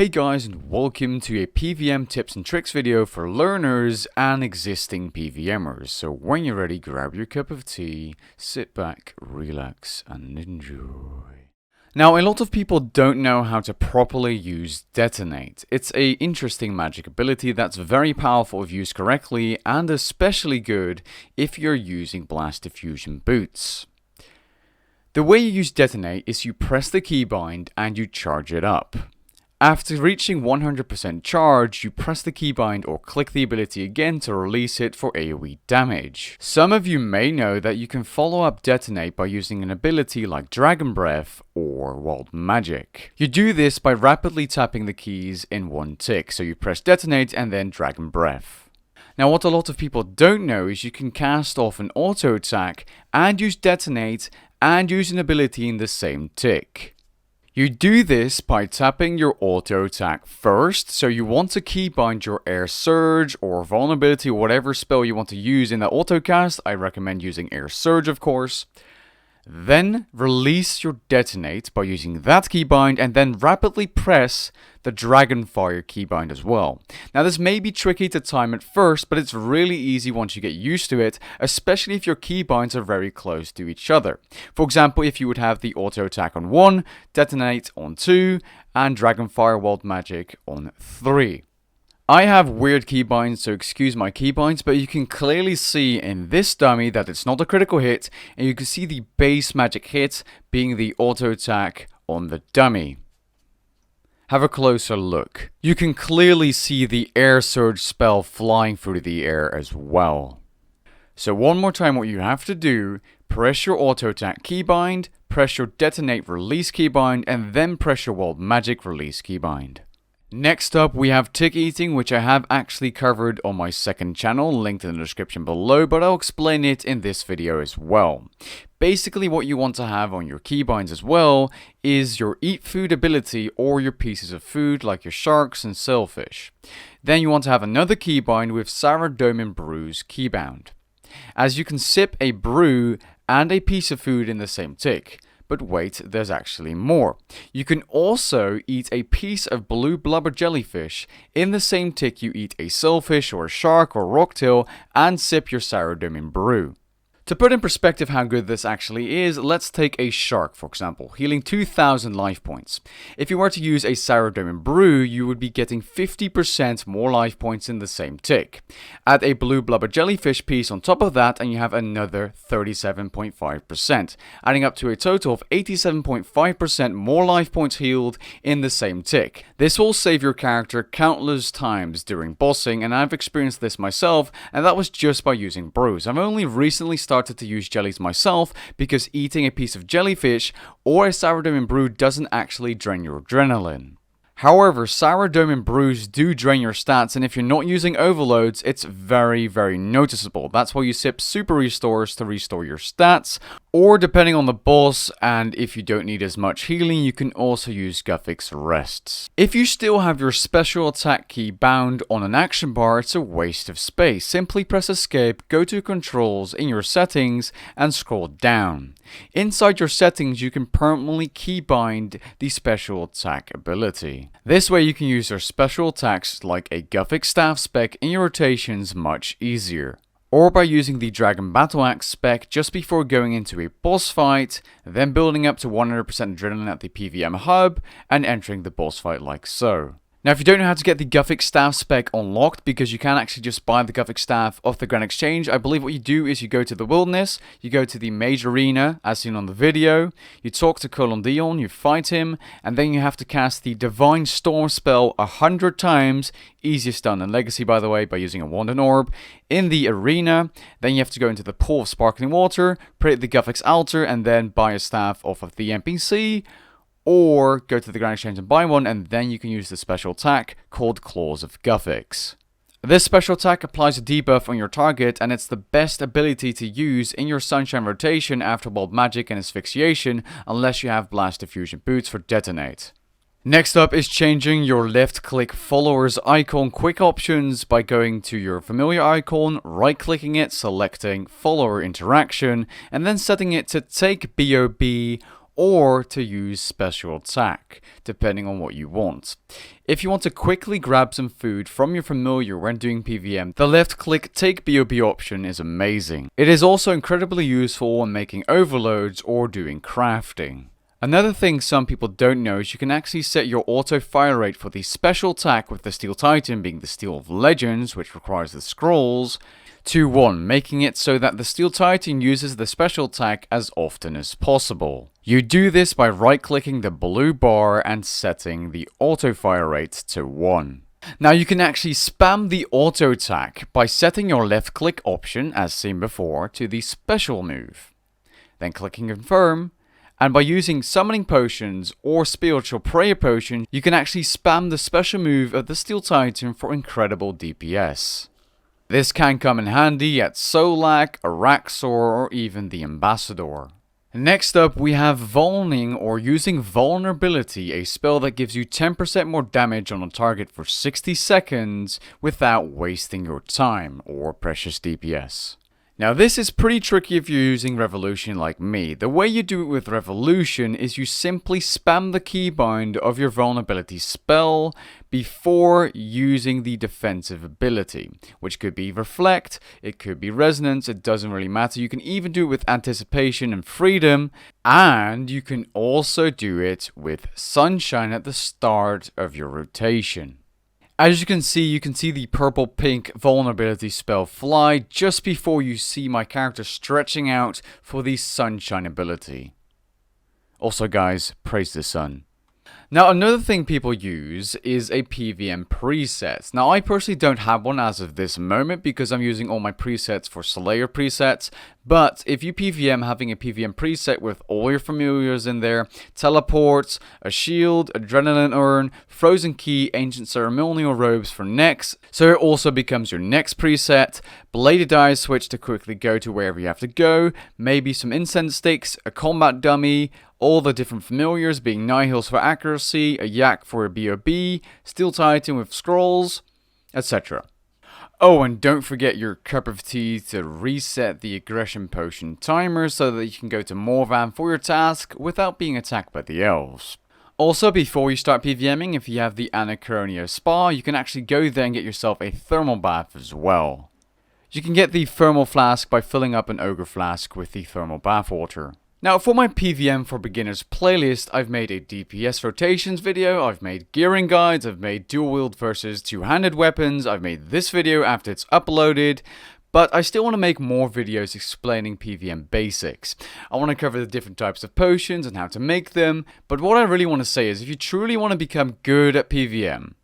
Hey guys, and welcome to a PvM tips and tricks video for learners and existing PvMers. So when you're ready, grab your cup of tea, sit back, relax and enjoy. Now, a lot of people don't know how to properly use Detonate. It's an interesting magic ability that's very powerful if used correctly, and especially good if you're using Blast Diffusion boots. The way you use Detonate is you press the keybind and you charge it up. After reaching 100% charge, you press the keybind or click the ability again to release it for AoE damage. Some of you may know that you can follow up Detonate by using an ability like Dragon Breath or Wild Magic. You do this by rapidly tapping the keys in one tick, so you press Detonate and then Dragon Breath. Now, what a lot of people don't know is you can cast off an auto attack and use Detonate and use an ability in the same tick. You do this by tapping your auto attack first, so you want to keybind your Air Surge or Vulnerability or whatever spell you want to use in the auto cast. I recommend using Air Surge, of course. Then release your Detonate by using that keybind and then rapidly press the Dragonfire keybind as well. Now, this may be tricky to time at first, but it's really easy once you get used to it, especially if your keybinds are very close to each other. For example, if you would have the auto attack on 1, Detonate on 2, and Dragonfire Wild Magic on 3. I have weird keybinds, so excuse my keybinds, but you can clearly see in this dummy that it's not a critical hit, and you can see the base magic hit being the auto attack on the dummy. Have a closer look. You can clearly see the Air Surge spell flying through the air as well. So one more time, what you have to do, press your auto attack keybind, press your Detonate release keybind, and then press your Wild Magic release keybind. Next up, we have tick eating, which I have actually covered on my second channel, linked in the description below, but I'll explain it in this video as well. Basically, what you want to have on your keybinds as well is your eat food ability or your pieces of food like your sharks and sailfish. Then you want to have another keybind with Sourdough Brew's keybound, as you can sip a brew and a piece of food in the same tick. But wait, there's actually more. You can also eat a piece of blue blubber jellyfish. In the same tick, you eat a sailfish or a shark or rocktail and sip your sourdough brew. To put in perspective how good this actually is, let's take a shark, for example, healing 2,000 life points. If you were to use a sourdough brew, you would be getting 50% more life points in the same tick. Add a blue blubber jellyfish piece on top of that, and you have another 37.5%, adding up to a total of 87.5% more life points healed in the same tick. This will save your character countless times during bossing, and I've experienced this myself, and that was just by using brews. I've only recently started to use jellies myself because eating a piece of jellyfish or a sourdough brew doesn't actually drain your adrenaline. However, sourdough brews do drain your stats, and if you're not using overloads, it's very noticeable. That's why you sip super restores to restore your stats, or depending on the boss, and if you don't need as much healing, you can also use Guthix rests. If you still have your special attack key bound on an action bar, it's a waste of space. Simply press escape, go to controls in your settings, and scroll down. Inside your settings, you can permanently keybind the special attack ability. This way you can use your special attacks like a Guthix staff spec in your rotations much easier. Or by using the Dragon Battle Axe spec just before going into a boss fight, then building up to 100% adrenaline at the PvM hub, and entering the boss fight like so. Now, if you don't know how to get the Guthix staff spec unlocked, because you can actually just buy the Guthix staff off the Grand Exchange, I believe what you do is you go to the wilderness, you go to the mage arena, as seen on the video, you talk to Colon Dion, you fight him, and then you have to cast the Divine Storm spell 100 times, easiest done in Legacy by the way, by using a wand and orb, in the arena. Then you have to go into the pool of sparkling water, pray at the Guthix altar, and then buy a staff off of the NPC, or go to the Grand Exchange and buy one, and then you can use the special attack called Claws of Guthix. This special attack applies a debuff on your target, and it's the best ability to use in your Sunshine rotation after Wild Magic and Asphyxiation, unless you have Blast Diffusion boots for Detonate. Next up is changing your left click follower's icon quick options by going to your familiar icon, right clicking it, selecting follower interaction, and then setting it to take BOB or to use special attack, depending on what you want. If you want to quickly grab some food from your familiar when doing PvM, the left click take BOB option is amazing. It is also incredibly useful when making overloads or doing crafting. Another thing some people don't know is you can actually set your auto fire rate for the special attack with the Steel Titan being the Steel of Legends, which requires the scrolls, to 1, making it so that the Steel Titan uses the special attack as often as possible. You do this by right-clicking the blue bar and setting the auto fire rate to 1. Now you can actually spam the auto attack by setting your left click option, as seen before, to the special move. Then clicking confirm, and by using summoning potions or spiritual prayer potion, you can actually spam the special move of the Steel Titan for incredible DPS. This can come in handy at Solak, Araxor, or even the Ambassador. Next up, we have Vulning, or using Vulnerability, a spell that gives you 10% more damage on a target for 60 seconds without wasting your time or precious DPS. Now this is pretty tricky if you're using Revolution like me. The way you do it with Revolution is you simply spam the keybind of your vulnerability spell before using the defensive ability, which could be Reflect, it could be Resonance, it doesn't really matter. You can even do it with Anticipation and Freedom, and you can also do it with Sunshine at the start of your rotation. As you can see the purple-pink vulnerability spell fly just before you see my character stretching out for the Sunshine ability. Also guys, praise the sun. Now another thing people use is a PvM preset. Now I personally don't have one as of this moment because I'm using all my presets for Slayer presets, but if you PvM, having a PvM preset with all your familiars in there, teleports, a shield, adrenaline urn, frozen key, ancient ceremonial robes for next, so it also becomes your next preset, bladed eyes switch to quickly go to wherever you have to go, maybe some incense sticks, a combat dummy, all the different familiars being Nihils for accuracy, a Yak for a BOB, Steel Titan with scrolls, etc. Oh, and don't forget your cup of tea to reset the aggression potion timer so that you can go to Morvan for your task without being attacked by the elves. Also, before you start PvMing, if you have the Anachronia Spa, you can actually go there and get yourself a thermal bath as well. You can get the thermal flask by filling up an ogre flask with the thermal bath water. Now for my PvM for Beginners playlist, I've made a DPS rotations video, I've made gearing guides, I've made dual wield versus two-handed weapons, I've made this video after it's uploaded, but I still want to make more videos explaining PvM basics. I want to cover the different types of potions and how to make them, but what I really want to say is if you truly want to become good at PvM,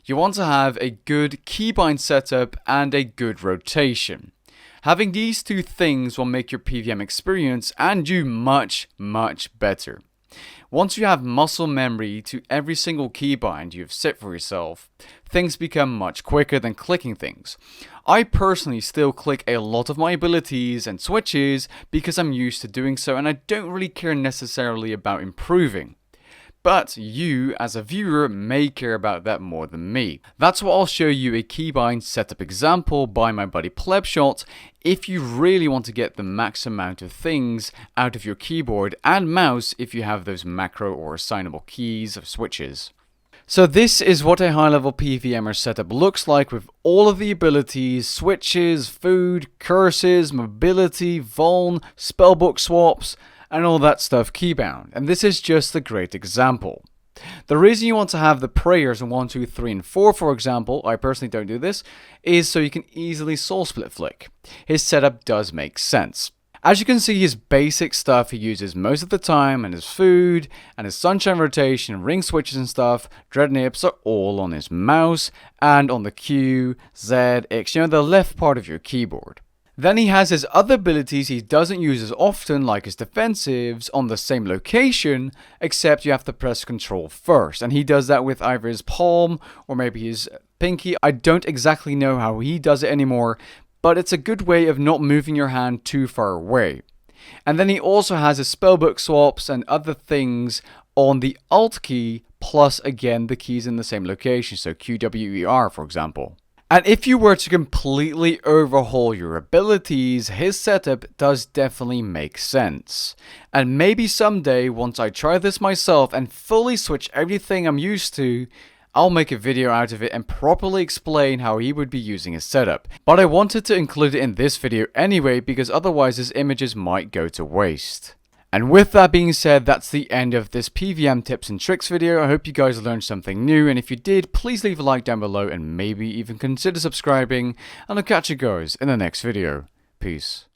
you want to have a good keybind setup and a good rotation. Having these two things will make your PvM experience and you much, much better. Once you have muscle memory to every single keybind you've set for yourself, things become much quicker than clicking things. I personally still click a lot of my abilities and switches because I'm used to doing so and I don't really care necessarily about improving. But you, as a viewer, may care about that more than me. That's why I'll show you a keybind setup example by my buddy Plebshot if you really want to get the max amount of things out of your keyboard and mouse if you have those macro or assignable keys or switches. So this is what a high-level PvMer setup looks like with all of the abilities, switches, food, curses, mobility, vuln, spellbook swaps, and all that stuff keybound, and this is just a great example. The reason you want to have the prayers in 1, 2, 3, and 4, for example, I personally don't do this, is so you can easily soul split flick. His setup does make sense. As you can see, his basic stuff he uses most of the time, and his food, and his sunshine rotation, ring switches and stuff, dread nips are all on his mouse, and on the Q, Z, X, the left part of your keyboard. Then he has his other abilities he doesn't use as often, like his defensives, on the same location, except you have to press Control first, and he does that with either his palm or maybe his pinky. I don't exactly know how he does it anymore, but it's a good way of not moving your hand too far away. And then he also has his spellbook swaps and other things on the Alt key, plus again the keys in the same location, so QWER for example. And if you were to completely overhaul your abilities, his setup does definitely make sense. And maybe someday, once I try this myself and fully switch everything I'm used to, I'll make a video out of it and properly explain how he would be using his setup. But I wanted to include it in this video anyway, because otherwise his images might go to waste. And with that being said, that's the end of this PvM tips and tricks video. I hope you guys learned something new, and if you did, please leave a like down below and maybe even consider subscribing, and I'll catch you guys in the next video. Peace.